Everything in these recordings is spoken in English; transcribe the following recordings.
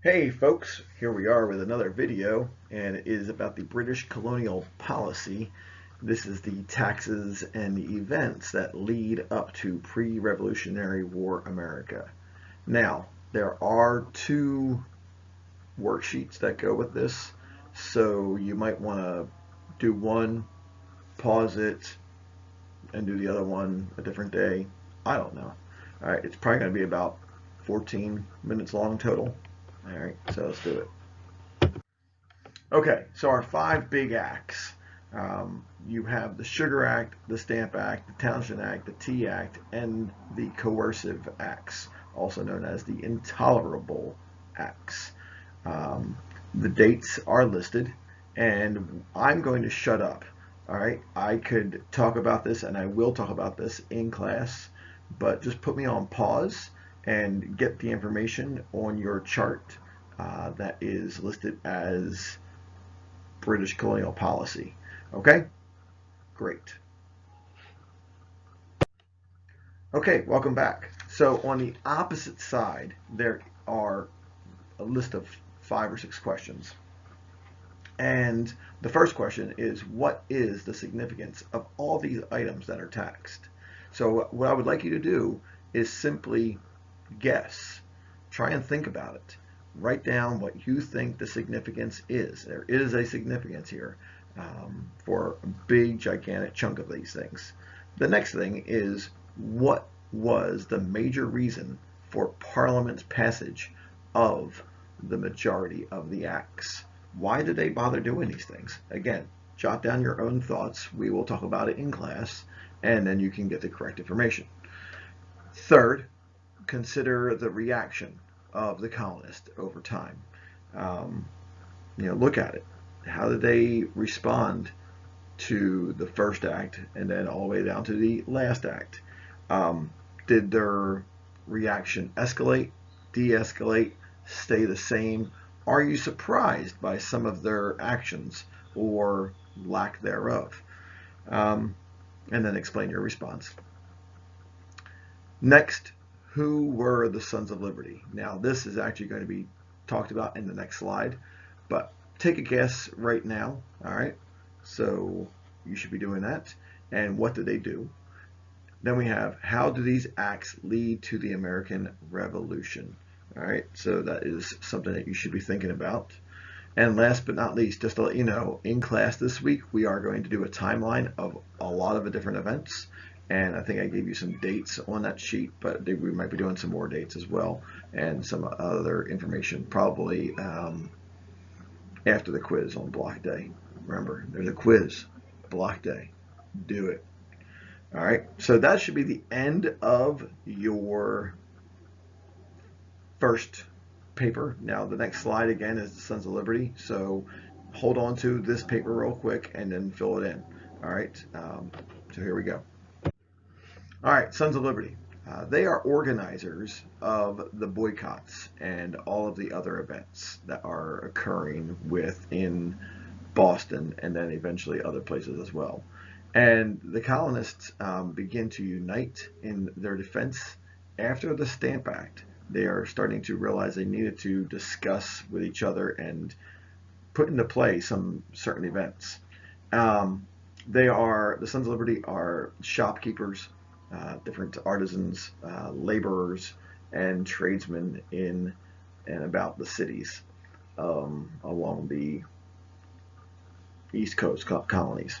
Hey folks, here we are with another video, and it is about the British colonial policy. This is the taxes and the events that lead up to pre-Revolutionary War America. Now, there are two worksheets that go with this, so you might want to do one, pause it, and do the other one a different day. I don't know. All right, it's probably going to be about 14 minutes long total. All right, so let's do it. Okay, so our five big acts. You have the Sugar Act, the Stamp Act, the Townshend Act, the Tea Act, and the Coercive Acts, also known as the Intolerable Acts. Um, the dates are listed, and I'm going to shut up. All right, I could talk about this, and I will talk about this in class, but just put me on pause and get the information on your chart that is listed as British colonial policy. Okay, great. Okay, welcome back. So on the opposite side, there are a list of 5 or 6 questions. And the first question is, what is the significance of all these items that are taxed? So what I would like you to do is simply guess. Try and think about it. Write down what you think the significance is. There is a significance here for a big, gigantic chunk of these things. The next thing is, what was the major reason for Parliament's passage of the majority of the acts? Why did they bother doing these things? Again, jot down your own thoughts. We will talk about it in class, and then you can get the correct information. Third, consider the reaction of the colonists over time. Um, look at it. How did they respond to the first act and then all the way down to the last act? Um, did their reaction escalate, de-escalate, stay the same? Are you surprised by some of their actions or lack thereof? Um, and then explain your response. Next, who were the Sons of Liberty? Now, this is actually going to be talked about in the next slide, but take a guess right now. All right, so you should be doing that. And what did they do? Then we have, how do these acts lead to the American Revolution? All right, so that is something that you should be thinking about. And last but not least, just to let you know, in class this week, we are going to do a timeline of a lot of the different events. And I think I gave you some dates on that sheet, but we might be doing some more dates as well and some other information probably after the quiz on block day. Remember, there's a quiz, block day. Do it. All right, so that should be the end of your first paper. Now the next slide again is the Sons of Liberty. So hold on to this paper real quick and then fill it in. All right, so here we go. All right, Sons of Liberty. They are organizers of the boycotts and all of the other events that are occurring within Boston and then eventually other places as well. And the colonists begin to unite in their defense after the Stamp Act. They are starting to realize they needed to discuss with each other and put into play some certain events. The Sons of Liberty are shopkeepers, different artisans, laborers, and tradesmen in and about the cities along the East Coast colonies.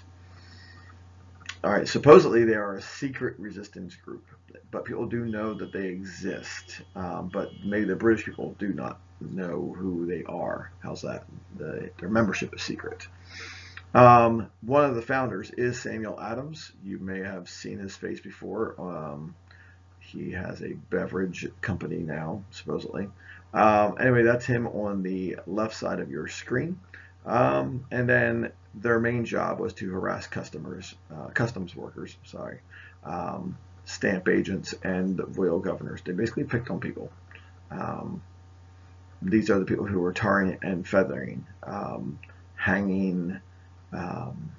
All right, supposedly they are a secret resistance group, but people do know that they exist. But maybe the British people do not know who they are. How's that? Their membership is secret. One of the founders is Samuel Adams. You may have seen his face before. He has a beverage company now, supposedly. Anyway, that's him on the left side of your screen. And then their main job was to harass customs workers, sorry, stamp agents, and royal governors. They basically picked on people. Um, these are the people who were tarring and feathering, hanging um,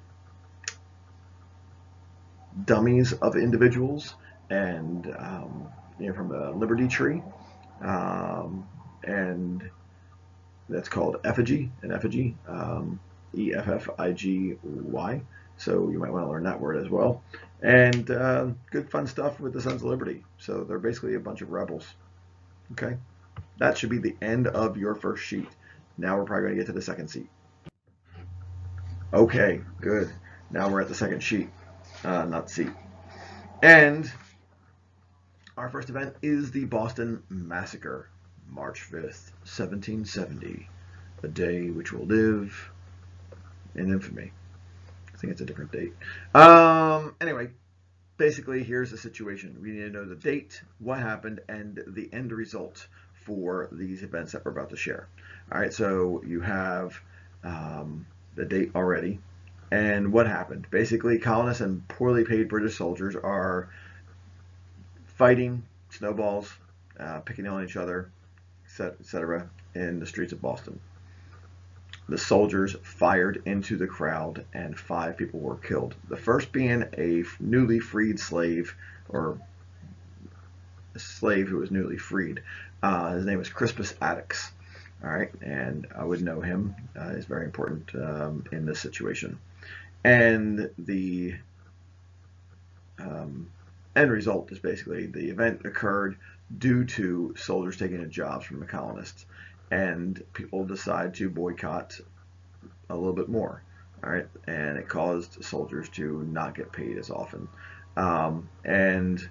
dummies of individuals, and from the Liberty Tree, um, and that's called effigy, an effigy, Effigy. So you might want to learn that word as well. And good fun stuff with the Sons of Liberty. So they're basically a bunch of rebels. Okay, that should be the end of your first sheet. Now we're probably going to get to the second sheet. Okay, good. Now we're at the second sheet, not seat. And our first event is the Boston Massacre, March 5th, 1770, a day which will live in infamy. I think it's a different date. Anyway, basically, here's the situation. We need to know the date, what happened, and the end result for these events that we're about to share. All right, so you have the date already, and what happened. Basically, colonists and poorly paid British soldiers are fighting snowballs, picking on each other, etc., in the streets of Boston. The soldiers fired into the crowd and 5 people were killed. The first being a newly freed slave, or a slave who was newly freed. His name was Crispus Attucks. All right, and I would know him. He's very important in this situation. And the end result is basically the event occurred due to soldiers taking the jobs from the colonists, and people decide to boycott a little bit more. All right, and it caused soldiers to not get paid as often, and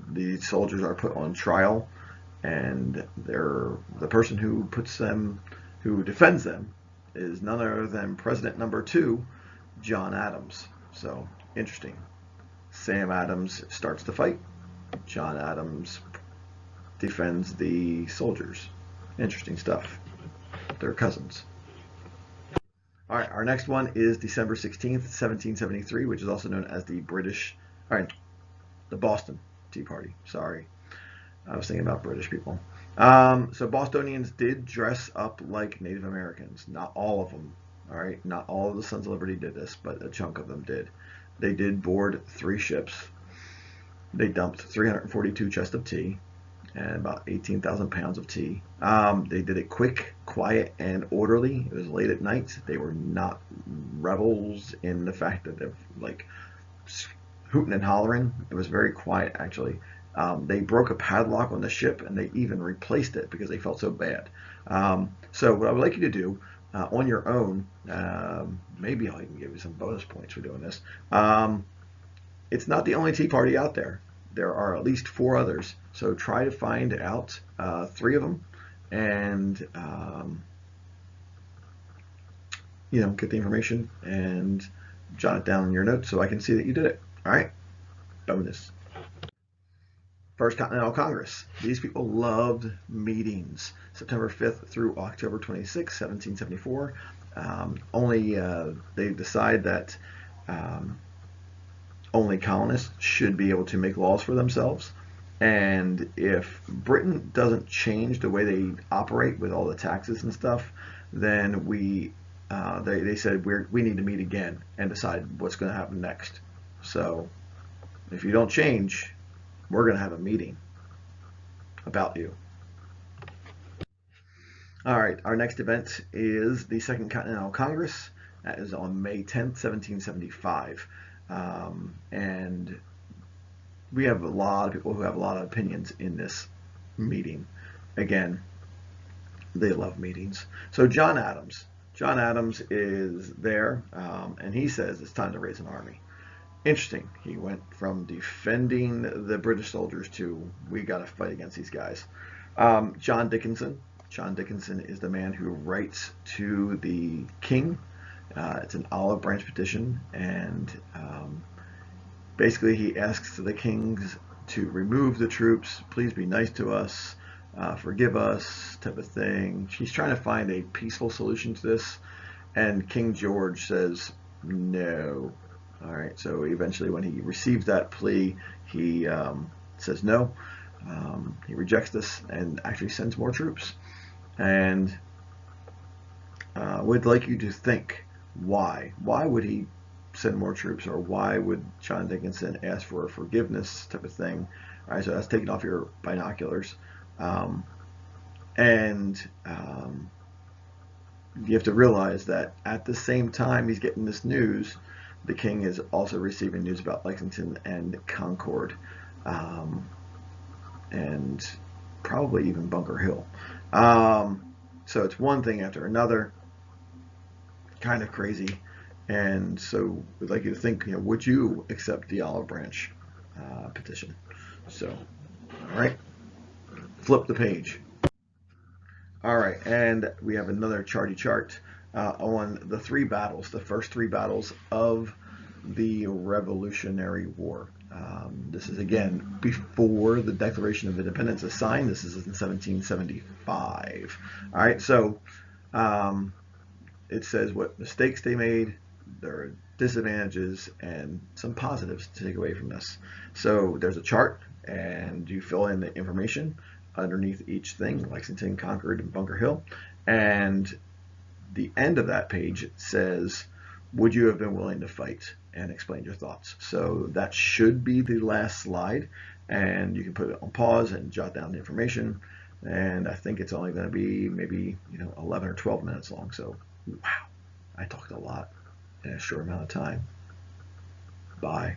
the soldiers are put on trial, and the person who defends them, is none other than President number 2, John Adams. So interesting. Sam Adams starts the fight. John Adams defends the soldiers. Interesting stuff. They're cousins. All right, our next one is December 16th, 1773, which is also known as the the Boston Tea Party. Sorry, I was thinking about British people. So Bostonians did dress up like Native Americans. Not all of them. All right, not all of the Sons of Liberty did this, but a chunk of them did. They did board 3 ships. They dumped 342 chests of tea and about 18,000 pounds of tea. They did it quick, quiet, and orderly. It was late at night. They were not rebels in the fact that they're like hooting and hollering. It was very quiet, actually. They broke a padlock on the ship, and they even replaced it because they felt so bad. So what I would like you to do on your own, maybe I can give you some bonus points for doing this. It's not the only tea party out there. There are at least 4 others. So try to find out 3 of them, and get the information and jot it down in your notes so I can see that you did it. All right, bonus. First Continental Congress. These people loved meetings. September 5th through October 26th, 1774. They decide that only colonists should be able to make laws for themselves. And if Britain doesn't change the way they operate with all the taxes and stuff, then they said we need to meet again and decide what's going to happen next. So if you don't change, we're going to have a meeting about you. All right, our next event is the Second Continental Congress. That is on May 10th, 1775. And we have a lot of people who have a lot of opinions in this meeting. Again, they love meetings. So John Adams is there, and he says it's time to raise an army. Interesting. He went from defending the British soldiers to we got to fight against these guys. John Dickinson is the man who writes to the king. It's an olive branch petition, and basically he asks the kings to remove the troops, please be nice to us, forgive us, type of thing. He's trying to find a peaceful solution to this, and King George says no. All right, so eventually when he receives that plea, he says no. He rejects this and actually sends more troops. And would like you to think, why? Why would he send more troops, or why would John Dickinson ask for forgiveness type of thing? All right, so that's taking off your binoculars. And you have to realize that at the same time he's getting this news, the king is also receiving news about Lexington and Concord, um, and probably even Bunker Hill. So it's one thing after another, kind of crazy. And so we'd like you to think, would you accept the olive branch petition? So, all right, flip the page. All right, and we have another charty chart on the three battles, the first three battles of the Revolutionary War. This is again before the Declaration of Independence is signed. This is in 1775. All right, so it says what mistakes they made, their disadvantages, and some positives to take away from this. So there's a chart, and you fill in the information underneath each thing, Lexington, Concord, and Bunker Hill. And the end of that page says, would you have been willing to fight, and explain your thoughts. So that should be the last slide, and you can put it on pause and jot down the information. And I think it's only going to be maybe 11 or 12 minutes long. So wow, I talked a lot in a short amount of time. Bye.